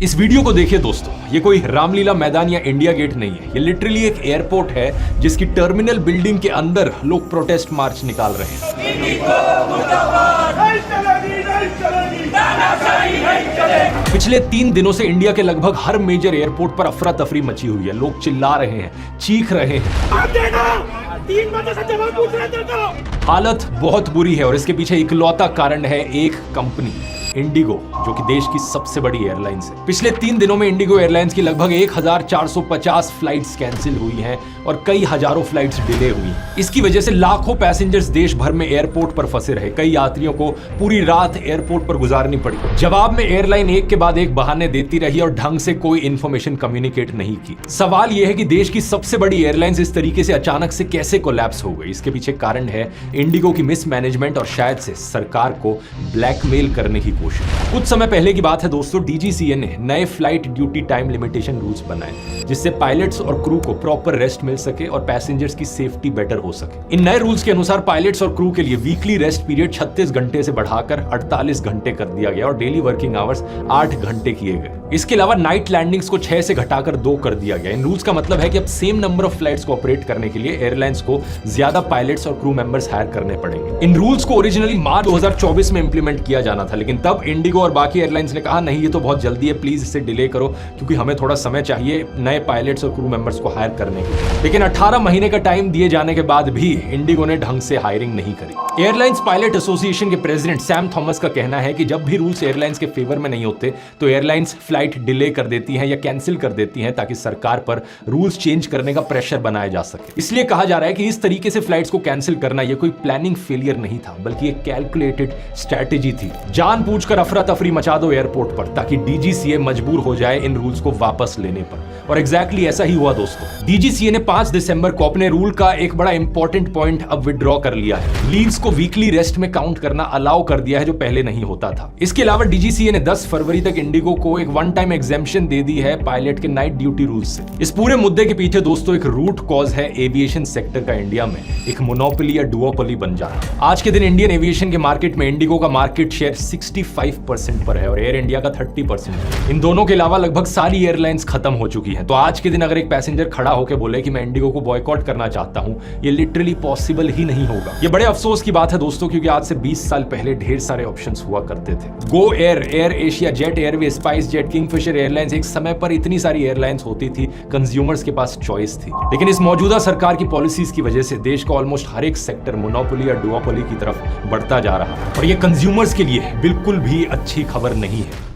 इस वीडियो को देखिए दोस्तों, ये कोई रामलीला मैदान या इंडिया गेट नहीं है। ये लिटरली एक एयरपोर्ट है जिसकी टर्मिनल बिल्डिंग के अंदर लोग प्रोटेस्ट मार्च निकाल रहे हैं। पिछले 3 दिनों से इंडिया के लगभग हर मेजर एयरपोर्ट पर अफरा तफरी मची हुई है। लोग चिल्ला रहे हैं, चीख रहे हैं। 3 बजे से जवाब पूछ रहे थे। हालत बहुत बुरी है और इसके पीछे इकलौता कारण है एक कंपनी, इंडिगो, जो कि देश की सबसे बड़ी एयरलाइंस है। पिछले 3 दिनों में इंडिगो एयरलाइंस की लगभग 1450 फ्लाइट्स कैंसिल हुई हैं और कई हजारों फ्लाइट्स डिले हुई हैं। इसकी वजह से लाखों पैसेंजर्स देश भर में एयरपोर्ट पर फंसे रहे। कई यात्रियों को पूरी रात एयरपोर्ट पर गुजारनी पड़ी। जवाब में एयरलाइन एक के बाद एक बहाने देती रही और ढंग से कोई इंफॉर्मेशन कम्युनिकेट नहीं की। सवाल यह है कि देश की सबसे बड़ी एयरलाइंस इस तरीके से अचानक से कैसे कोलैप्स हो गई। इसके पीछे कारण है इंडिगो की मिसमैनेजमेंट और शायद से सरकार को ब्लैकमेल करने की कोशिश। कुछ समय पहले की बात है दोस्तों, DGCA ने नए flight duty time limitation rules बनाए जिससे पायलट्स और क्रू को प्रॉपर रेस्ट मिल सके और पैसेंजर्स की सेफ्टी बेटर हो सके। इन नए रूल्स के अनुसार पायलट्स और क्रू के लिए वीकली रेस्ट पीरियड 36 घंटे से बढ़ाकर 48 घंटे कर दिया गया और डेली वर्किंग आवर्स 8 घंटे किए गए। इसके अलावा नाइट लैंडिंग्स को 6 से घटाकर 2 कर दिया गया। इन रूल्स का मतलब है कि अब सेम नंबर ऑफ फ्लाइट्स को ऑपरेट करने के लिए एयरलाइंस को ज्यादा पायलट्स और क्रू मेंबर्स हायर करने पड़ेंगे। इन रूल्स को ओरिजिनली मार्च 2024 में इंप्लीमेंट किया जाना था, लेकिन तब इंडिगो और बाकी एयरलाइंस ने कहा नहीं, ये तो बहुत जल्दी है, प्लीज इसे डिले करो क्योंकि हमें थोड़ा समय चाहिए नए पायलट्स और क्रू मेंबर्स को हायर करने के लिए। लेकिन 18 महीने का टाइम दिए जाने के बाद भी इंडिगो ने ढंग से हायरिंग नहीं करी। एयरलाइंस पायलट एसोसिएशन के प्रेसिडेंट सैम थॉमस का कहना है कि जब भी रूल्स एयरलाइंस के फेवर में नहीं होते तो एयरलाइंस फ्लाइट डिले कर देती हैं या कैंसिल कर देती हैं ताकि सरकार पर रूल्स चेंज करने का प्रेशर बनाया जा सके। इसलिए कहा जा रहा है कि इस तरीके से फ्लाइट्स को कैंसिल करना यह कोई प्लानिंग फेलियर नहीं था, बल्कि एक कैलकुलेटेड स्ट्रैटेजी थी। जानबूझकर अफरा तफरी मचा दो एयरपोर्ट पर ताकि DGCA मजबूर हो जाए इन रूल्स को वापस लेने पर। और एग्जैक्टली ऐसा ही हुआ दोस्तों। DGCA ने 5 दिसंबर को अपने रूल का एक बड़ा इंपॉर्टेंट पॉइंट अब विड्रॉ कर लिया है। लीव्स को वीकली रेस्ट में काउंट करना अलाउ कर दिया है जो पहले नहीं होता था। इसके अलावा DGCA ने 10 फरवरी तक इंडिगो को एक वन टाइम एग्जेम्पशन दे दी है पायलट के नाइट ड्यूटी रूल्स से। इस पूरे मुद्दे के पीछे दोस्तों एक रूट कॉज है एविएशन सेक्टर का इंडिया में एक मोनोपोली या डुओपोली बन जाना। आज के दिन इंडियन एविएशन के मार्केट में इंडिगो का मार्केट शेयर 65% पर है और एयर इंडिया का 30%। इन दोनों के अलावा लगभग सारी एयरलाइंस खत्म हो चुकी हैं। तो आज के दिन अगर एक पैसेंजर खड़ा होकर बोले कि मैं इंडिगो को बॉयकॉट करना चाहता हूं, ये लिटरली पॉसिबल ही नहीं होगा। ये बड़े अफसोस की बात है दोस्तों, क्योंकि आज से 20 साल पहले ढेर सारे ऑप्शंस हुआ करते थे। Go Air, air Asia, jet Airways, spice jet, Kingfisher airlines, एक समय पर इतनी सारी एयरलाइंस होती थी, कंज्यूमर्स के पास चॉइस थी। लेकिन इस मौजूदा सरकार की पॉलिसीज की वजह से देश का ऑलमोस्ट हर एक सेक्टर मोनोपोली या डुओपोली की तरफ बढ़ता जा रहा है और ये कंज्यूमर्स के लिए बिल्कुल भी अच्छी खबर नहीं है।